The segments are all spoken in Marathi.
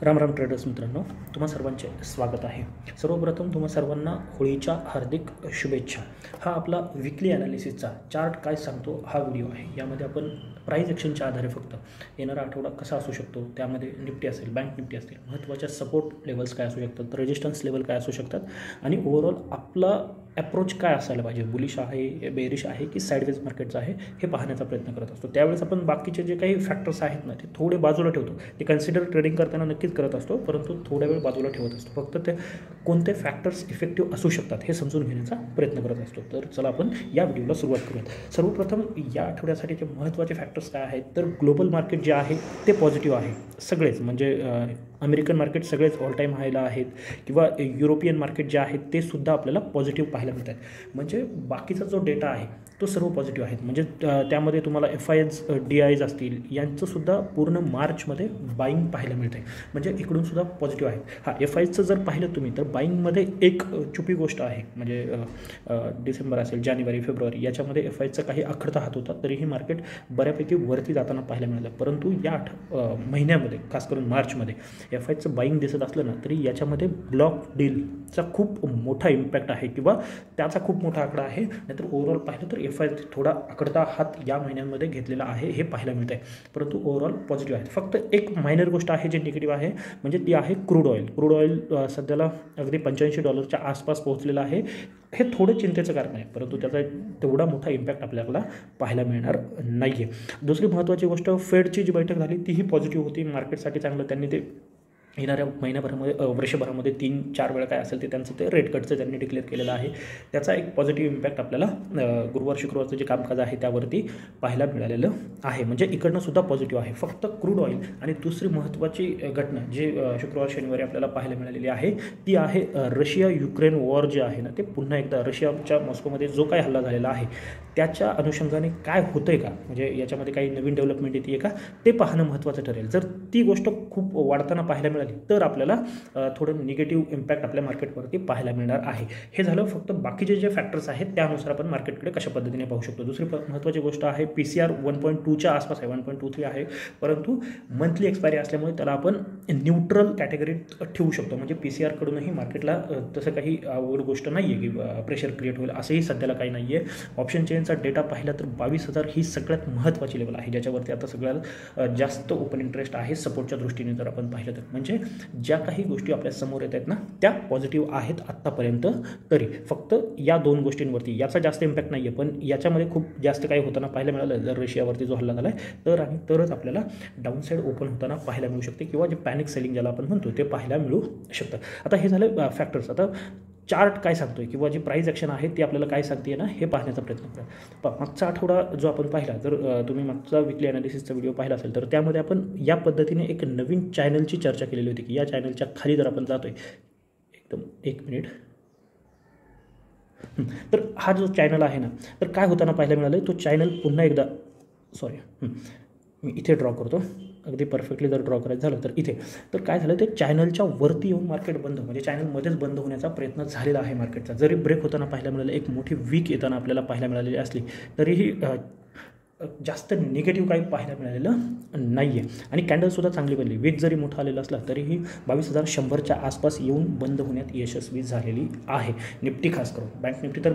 राम राम ट्रेडर्स मित्रांनो, तुम्हा सर्वांचे स्वागत आहे. सर्वप्रथम तुम्हा सर्वांना होळीच्या हार्दिक शुभेच्छा. हा आपला विकली ॲनालिसिसचा चार्ट काय सांगतो हा व्हिडिओ आहे. यामध्ये आपण प्राईज ॲक्शनच्या आधारे फक्त येणारा आठवडा कसा असू शकतो, त्यामध्ये निफ्टी असेल, बँक निफ्टी असतील, महत्त्वाच्या सपोर्ट लेवल्स काय असू शकतात, रेजिस्टन्स लेवल काय असू शकतात आणि ओव्हरऑल आपला ॲप्रोच काय असायला पाहिजे, बुलिश आहे, बेरिश आहे की साईडवेज मार्केटचं आहे, हे पाहण्याचा प्रयत्न करत असतो. त्यावेळेस आपण बाकीचे जे काही फॅक्टर्स आहेत ना, ते थोडे बाजूला ठेवतो. ते कन्सिडर ट्रेडिंग करताना नक्कीच करत असतो, परंतु थोड्या वेळ बाजूला ठेवत असतो. फक्त ते कोणते फॅक्टर्स इफेक्टिव्ह असू शकतात हे समजून घेण्याचा प्रयत्न करत असतो. तर चला आपण या व्हिडिओला सुरुवात करूयात. सर्वप्रथम या आठवड्यासाठी जे महत्त्वाचे फॅक्टर्स काय आहेत, तर ग्लोबल मार्केट जे आहे ते पॉझिटिव्ह आहे. सगळेच म्हणजे अमेरिकन मार्केट सगळेच ऑल टाईम हायला आहेत किंवा युरोपियन मार्केट जे आहेत ते सुद्धा आपल्याला पॉझिटिव्ह पाहायला मिळत आहेत. म्हणजे बाकीचा जो डेटा आहे तो सर्व पॉझिटिव्ह आहेत. म्हणजे त्यामध्ये तुम्हाला FIs DIs असतील यांचंसुद्धा पूर्ण मार्चमध्ये बाईंग पाहायला मिळतं आहे. म्हणजे इकडूनसुद्धा पॉझिटिव्ह आहे. हा FIचं जर पाहिलं तुम्ही तर बाईंगमध्ये एक चुपी गोष्ट आहे. म्हणजे डिसेंबर असेल, जानेवारी, फेब्रुवारी याच्यामध्ये FIचा काही आखडता हात होता, तरीही मार्केट बऱ्यापैकी वरती जाताना पाहायला मिळालं. परंतु या महिन्यामध्ये खास करून मार्चमध्ये FIचं बाईंग दिसत असलं ना, तरी याच्यामध्ये ब्लॉक डीलचा खूप मोठा इम्पॅक्ट आहे किंवा त्याचा खूप मोठा आकडा आहे. नाहीतर ओव्हरऑल पाहिलं तर FI थोडा आकडता हात या महिन्यांमध्ये घेतलेला आहे हे पाहायला मिळत आहे. परंतु ओव्हरऑल पॉझिटिव्ह आहे. फक्त एक मायनर गोष्ट आहे जे निगेटिव्ह आहे, म्हणजे ती आहे क्रूड ऑइल. क्रूड ऑइल सध्याला अगदी $85 आसपास पोहोचलेलं आहे. हे थोडं चिंतेचं कारण आहे, परंतु त्याचा तेवढा मोठा इम्पॅक्ट आपल्याला पाहायला मिळणार नाही आहे. दुसरी महत्त्वाची गोष्ट, फेडची जी बैठक झाली तीही पॉझिटिव्ह होती. मार्केटसाठी चांगलं त्यांनी ते येणाऱ्या महिन्याभरामध्ये वर्षभरामध्ये 3-4 वेळा काय असेल ते त्यांचं ते रेट कटचं त्यांनी डिक्लेअर केलेलं आहे. त्याचा एक पॉझिटिव्ह इम्पॅक्ट आपल्याला गुरुवार शुक्रवारचं जे कामकाज आहे त्यावरती पाहायला मिळालेलं आहे. म्हणजे इकडनं सुद्धा पॉझिटिव्ह आहे. फक्त क्रूड ऑइल आणि दुसरी महत्त्वाची घटना जी शुक्रवार शनिवारी आपल्याला पाहायला मिळालेली आहे ती आहे रशिया युक्रेन वॉर जे आहे ना, ते पुन्हा एकदा रशियाच्या मॉस्कोमध्ये जो काही हल्ला झालेला आहे त्याच्या अनुषंगाने काय होतं आहे का, म्हणजे याच्यामध्ये काही नवीन डेव्हलपमेंट येते का, ते पाहणं महत्त्वाचं ठरेल. जर ती गोष्ट खूप वाढताना पाहायला मिळाली तर आपल्याला थोडं निगेटिव्ह इम्पॅक्ट आपल्या मार्केटवरती पाहायला मिळणार आहे. हे झालं फक्त बाकीचे जे फॅक्टर्स आहेत त्यानुसार आपण मार्केटकडे कशा पद्धतीने पाहू शकतो. दुसरी महत्त्वाची गोष्ट आहे PCR 1.2च्या आसपास आहे, 1.23 आहे, परंतु मंथली एक्सपायरी असल्यामुळे त्याला आपण न्यूट्रल कॅटेगरीत ठेवू शकतो. म्हणजे PCR कडूनही मार्केटला तसं काही अवघड गोष्ट नाही आहे की प्रेशर क्रिएट होईल असंही सध्याला काही नाही आहे. ऑप्शन चेनचा डेटा पाहिला तर 22,000 ही सगळ्यात महत्त्वाची लेवल आहे, ज्याच्यावरती आता सगळ्यात जास्त ओपन इंटरेस्ट आहे सपोर्टच्या दृष्टीने जर आपण पाहिलं तर. म्हणजे ज्या काही गोष्टी आपल्या समोर येत आहेत ना त्या पॉझिटिव्ह आहेत आत्तापर्यंत. तरी फक्त या दोन गोष्टींवरती याचा जास्त इम्पॅक्ट नाही आहे, पण याच्यामध्ये खूप जास्त काही होताना पाहायला मिळालं जर रशियावरती जो हल्ला झाला आहे तर, आणि तरच आपल्याला डाऊनसाईड ओपन होताना पाहायला मिळू शकते किंवा जे पॅनिक सेलिंग ज्याला आपण म्हणतो ते पाहायला मिळू शकतं. आता हे झालं फॅक्टर्स. आता चार्ट काय सांगतोय किंवा जी प्राईज ॲक्शन आहे ती आपल्याला काय सांगते ना हे पाहण्याचा प्रयत्न करा. मागचा आठवडा जो आपण पाहिला, जर तुम्ही मागचा विकली ॲनालिसिसचा व्हिडिओ पाहिला असेल तर त्यामध्ये आपण या पद्धतीने एक नवीन चॅनलची चर्चा केलेली होती की या चॅनलच्या खाली जर आपण जातोय, एकदम एक मिनिट, तर हा जो चॅनल आहे ना, तर काय होताना पाहायला मिळालं, तो चॅनल पुन्हा एकदा मी इथे ड्रॉ करतो, अगदी परफेक्टली जर ड्रॉ करायचं झालं तर इथे, तर काय झालं ते चॅनलच्या वरती येऊन मार्केट बंद, म्हणजे चॅनलमध्येच बंद होण्याचा प्रयत्न झालेला आहे मार्केटचा. जरी ब्रेक होताना पाहायला मिळालं, एक मोठी वीक येताना आपल्याला पाहायला मिळालेली असली तरीही जास्त निगेटिव्ह काही पाहायला मिळालेलं नाही आहे. आणि कॅन्डलसुद्धा चांगली बनली. वीक जरी मोठा आलेला असला तरीही 22,100च्या आसपास येऊन बंद होण्यात यशस्वी झालेली आहे. निफ्टी खास करून, बँक निफ्टी तर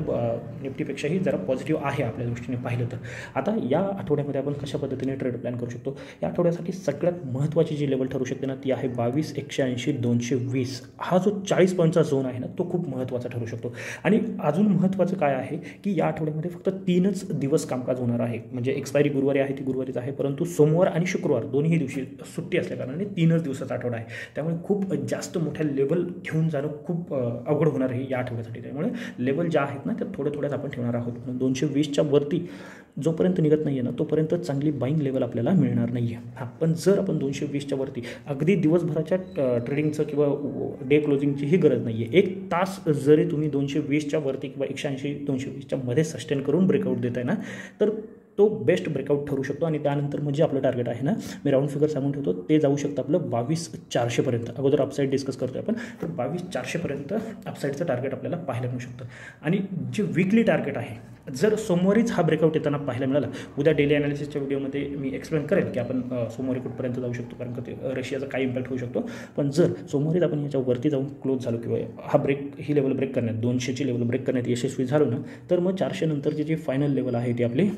निफ्टीपेक्षाही जरा पॉझिटिव्ह आहे आपल्या दृष्टीने पाहिलं तर. आता या आठवड्यामध्ये आपण कशा पद्धतीने ट्रेड प्लॅन करू शकतो, या आठवड्यासाठी सगळ्यात महत्त्वाची जी लेवल ठरू शकते ना ती आहे 22,180-220. हा जो 40 पॉईंटचा झोन आहे ना तो खूप महत्त्वाचा ठरू शकतो. आणि अजून महत्त्वाचं काय आहे की या आठवड्यामध्ये फक्त 3च दिवस कामकाज होणार आहे. म्हणजे एक्सपायरी गुरुवारी आहे ती गुरुवारीच आहे, परंतु सोमवार आणि शुक्रवार दोन्ही दिवशी सुट्टी असल्याकारणाने 3च दिवसाचा आठवडा आहे. त्यामुळे खूप जास्त मोठ्या लेवल घेऊन जाणं खूप अवघड होणार आहे या आठवड्यासाठी. त्यामुळे लेवल ज्या आहेत ना त्या थोड्याच आपण ठेवणार आहोत. 220च्या वरती जोपर्यंत निघत नाही आहे ना तोपर्यंत चांगली बाईंग लेवल आपल्याला मिळणार नाही आहे. हां, पण जर आपण 220च्या वरती अगदी दिवसभराच्या ट्रेडिंगचं किंवा डे क्लोजिंगचीही गरज नाही आहे, 1 तास जरी तुम्ही 220च्या वरती किंवा 180-220च्या मध्ये सस्टेन करून ब्रेकआउट देत आहे ना तर तो बेस्ट ब्रेकआउट ठरू शकतो. आणि त्यानंतर म्हणजे आपलं टार्गेट आहे ना, मी राऊंड फिगर सांगून ठेवतो, ते जाऊ शकतं आपलं 22,400पर्यंत. अगोदर अपसाईड डिस्कस करतो आपण, तर 22,400पर्यंत अपसाईडचं टार्गेट आपल्याला पाहायला मिळू शकतं. आणि जे विकली टार्गेट आहे जर सोमवारीच हा ब्रेकआउट येताना पाहायला मिळाला, उद्या डेली ॲनालिसिसच्या व्हिडिओमध्ये मी एक्सप्लेन करेल की आपण सोमवारी कुठपर्यंत जाऊ शकतो, कारण का ते रशियाचा काय इम्पॅक्ट होऊ शकतो. पण जर सोमवारीच आपण याच्यावरती जाऊन क्लोज झालो किंवा हा ही लेवल ब्रेक करण्यात 200ची लेवल ब्रेक करण्यात यशस्वी झालो ना, तर मग 400 नंतरची जी फायनल लेवल आहे ती आपली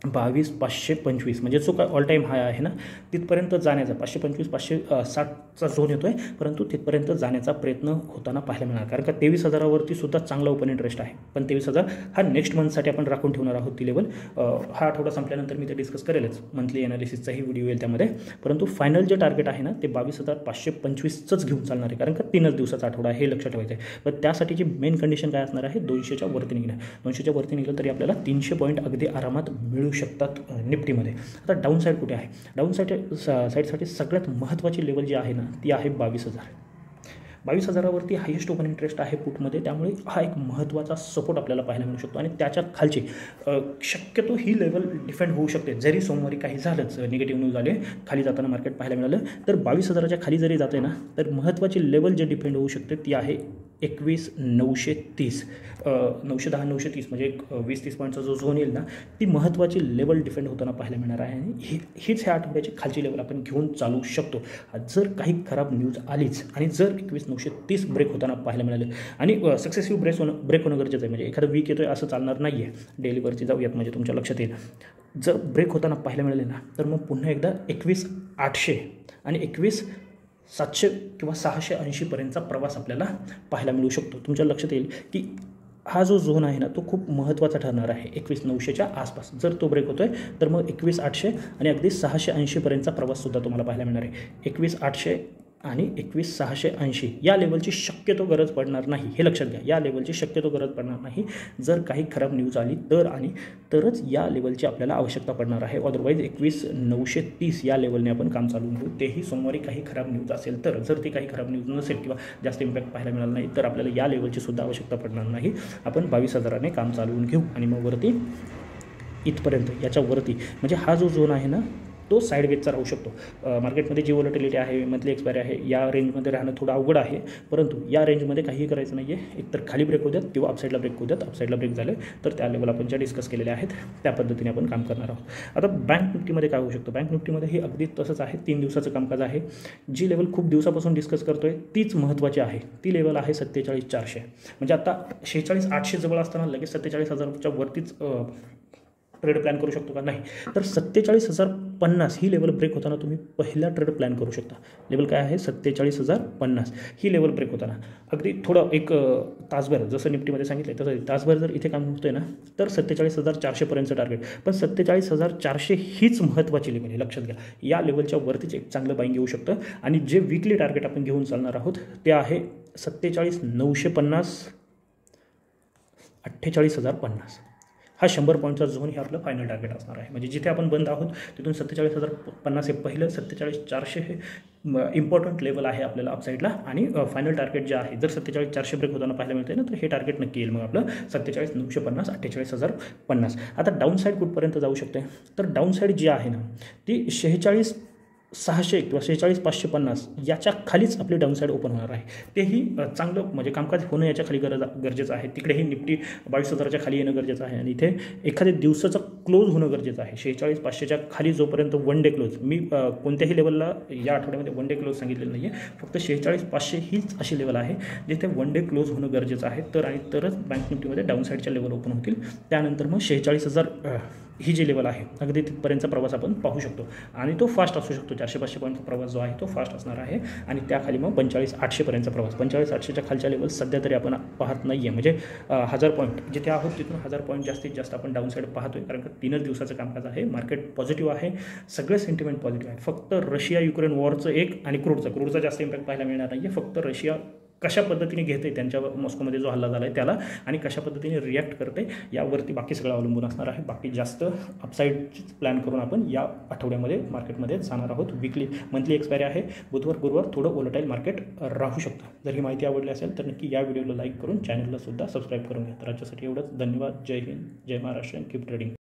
22,525 म्हणजे जो काय ऑल टाईम हाय आहे ना, तिथपर्यंत जाण्याचा 525 560चा झोन येतो आहे, परंतु तिथपर्यंत जाण्याचा प्रयत्न होताना पाहायला मिळणार. कारण का 23,000वरती सुद्धा चांगला ओपन इंटरेस्ट आहे, पण 23,000 हा नेक्स्ट मंथसाठी आपण राखून ठेवणार आहोत ती लेवल. हा आठवडा संपल्यानंतर मी ते डिस्कस करेलच, मंथली ॲनालिसिसचाही व्हिडिओ येईल त्यामध्ये. परंतु फायनल जे टार्गेट आहे ना ते 22,525च घेऊन चालणार आहे, कारण का 3च दिवसाचा आठवडा हे लक्षात ठेवायचं आहे. पण त्यासाठीची मेन कंडिशन काय असणार आहे, 200च्या वरती निघणं. 200च्या वरती निघलं तरी आपल्याला 300 पॉईंट अगदी आरामात मिळू शकतात निफ्टीमध्ये. आता डाऊन साईड कुठे आहे, डाऊन साईडसाठी सगळ्यात महत्त्वाची लेवल जी आहे ना ती आहे 22,000. 22,000वरती हायेस्ट ओपन इंटरेस्ट आहे पुटमध्ये, त्यामुळे हा एक महत्त्वाचा सपोर्ट आपल्याला पाहायला मिळू शकतो. आणि त्याच्या खालची शक्यतो ही लेवल डिफेंड होऊ शकते. जरी सोमवारी काही झालंच, निगेटिव्ह न्यूज आले, खाली जाताना मार्केट पाहायला मिळालं, तर 22,000च्या खाली जरी जाते ना, तर महत्त्वाची लेवल जे डिफेंड होऊ शकते ती आहे 21,930. 910 930 म्हणजे एक 20-30 पॉईंटचा जो झोन येईल ना, ती महत्त्वाची लेवल डिफेंड होताना पाहायला मिळणार आहे. आणि हीच ह्या आठवड्याची खालची लेवल आपण घेऊन चालू शकतो. जर काही खराब न्यूज आलीच आणि जर 21,930 ब्रेक होताना पाहायला मिळाले आणि सक्सेसिव्ह ब्रेक होणं गरजेचं आहे. म्हणजे एखादं वीक येतोय असं चालणार नाही आहे. डेलीवरती जाऊयात म्हणजे तुमच्या लक्षात येईल. जर ब्रेक होताना पाहायला मिळाले ना, तर मग पुन्हा एकदा 21,800 आणि 21,700 किंवा 680पर्यंतचा प्रवास आपल्याला पाहायला मिळू शकतो. तुमच्या लक्षात येईल की हा जो झोन आहे ना तो खूप महत्त्वाचा ठरणार आहे 21,900च्या आसपास. जर तो ब्रेक होतो आहे तर मग 21,800 आणि अगदी 680पर्यंतचा प्रवाससुद्धा तुम्हाला पाहायला मिळणार आहे. 21,800 आणि 21,680 या लेवलची शक्यतो गरज पडणार नाही, हे लक्षात घ्या. या लेवलची शक्यतो गरज पडणार नाही. जर काही खराब न्यूज आली तरच या लेवलची आपल्याला आवश्यकता पडणार आहे. अदरवाईज 21,930 या लेवलने आपण काम चालू घेऊ. तेही सोमवारी काही खराब न्यूज असेल तर. जर ती काही खराब न्यूज नसेल किंवा जास्त इम्पॅक्ट पाहायला मिळाला नाही तर आपल्याला या लेवलची सुद्धा आवश्यकता पडणार नाही. आपण 22,000ने काम चालवून घेऊ आणि मग वरती इथपर्यंत, याच्यावरती म्हणजे हा जो झोन आहे ना तो साईडवेजचा राहू शकतो. मार्केटमध्ये जी व्होलॅटिलिटी आहे, मंथली एक्सपायरी आहे, या रेंजमध्ये राहणं थोडं अवघड आहे. परंतु या रेंजमध्ये काहीही करायचं नाही आहे. एकतर खाली ब्रेक होऊ द्यात किंवा अपसाईडला ब्रेक होऊ द्यात. अपसाईडला ब्रेक झाले तर त्या लेवल आपण ज्या डिस्कस केलेल्या आहेत त्या पद्धतीने आपण काम करणार आहोत. आता बँक निफ्टीमध्ये काय होऊ शकतं, बँक निफ्टीमध्ये हे अगदी तसंच आहे. 3 दिवसाचं कामकाज आहे. जी लेवल खूप दिवसापासून डिस्कस करतोय तीच महत्त्वाची आहे. ती लेवल आहे 47,400. म्हणजे आता 46,800 जवळ असताना लगेच 47,000च्या वरतीच ट्रेड प्लॅन करू शकतो का, नाही. तर 47,050 ही लेवल ब्रेक होताना तुम्ही पहिला ट्रेड प्लॅन करू शकता. लेवल काय आहे 47,050 ही लेवल ब्रेक होताना अगदी थोडं एक तासभर, जसं निफ्टीमध्ये सांगितलं आहे तसं तासभर जर इथे काम होतं ना तर 47,400पर्यंतचं टार्गेट. पण 47,400 हीच महत्त्वाची लेवल आहे, लक्षात घ्या. या लेवलच्या वरतीच एक चांगलं बाईंग येऊ शकतं. आणि जे वीकली टार्गेट आपण घेऊन चालणार आहोत ते आहे 47,950 48,050. हा 100 पॉईंटचा झोन हे आपलं फायनल टार्गेट असणार आहे. म्हणजे जिथे आपण बंद आहोत तिथून 47,050 हे पहिलं, 47,400 हे इम्पॉर्टंट लेवल आहे आपल्याला अपसाईडला. आणि फायनल टार्गेट जे आहे, जर 47,400 ब्रेक होताना पाहायला मिळते ना तर हे टार्गेट नक्की येईल मग आपलं 47,950 48,050. आता डाऊन साईड कुठपर्यंत जाऊ शकते, तर डाऊन साईड जी आहे ना ती 46,600 किंवा 46,550 याच्या खालीच आपली डाऊन साईड ओपन होणार आहे. तेही चांगलं म्हणजे कामकाज होणं याच्या खाली गरजेचं आहे. तिकडेही निफ्टी 22,000च्या खाली येणं गरजेचं आहे. आणि इथे एखाद्या दिवसाचं क्लोज होणं गरजेचं आहे. 46,500च्या खाली जोपर्यंत वन डे क्लोज, मी कोणत्याही लेवलला या आठवड्यामध्ये वन डे क्लोज सांगितलेलं नाही आहे, फक्त 46,500 हीच अशी लेवल आहे जिथे वन डे क्लोज होणं गरजेचं आहे. तरच बँक निफ्टीमध्ये डाऊन साईडच्या लेवल ओपन होतील. त्यानंतर मग 46,000 ही जी लेवल आहे अगदी तिथपर्यंतचा प्रवास आपण पाहू शकतो. आणि तो फास्ट असू शकतो. 400-500 पॉईंटचा प्रवास जो आहे तो फास्ट असणार आहे. आणि त्याखाली मग 45,800पर्यंतचा प्रवास. 45,800च्या खालच्या लेवल सध्या तरी आपण पाहत नाही आहे. म्हणजे 1000 पॉईंट जिथे आहोत तिथून 1000 पॉईंट जास्तीत जास्त आपण डाऊन साईड पाहतोय. कारण का 3च दिवसाचं कामकाज आहे. मार्केट पॉझिटिव्ह आहे, सगळे सेंटिमेंट पॉझिटिव्ह आहे. फक्त रशिया युक्रेन वॉरचं एक आणि क्रूडचा जास्त इम्पॅक्ट पाहायला मिळणार नाही आहे. फक्त रशिया कशा पद्धतीने घेते त्यांच्या मॉस्कोमध्ये जो हल्ला झाला आहे त्याला आणि कशा पद्धतीने रिॲक्ट करते यावरती बाकी सगळं अवलंबून असणार आहे. बाकी जास्त अपसाईडचीच प्लॅन करून आपण या आठवड्यामध्ये मार्केटमध्ये जाणार आहोत. मंथली एक्सपायरी आहे. बुधवार गुरुवार थोडं वोलटाईल मार्केट राहू शकतं. जर ही माहिती आवडली असेल तर नक्की या व्हिडिओला लाईक करून चॅनलला सुद्धा सबस्क्राईब करून घ्या. तर आजच्यासाठी एवढंच. धन्यवाद. जय हिंद, जय महाराष्ट्र. Keep trading.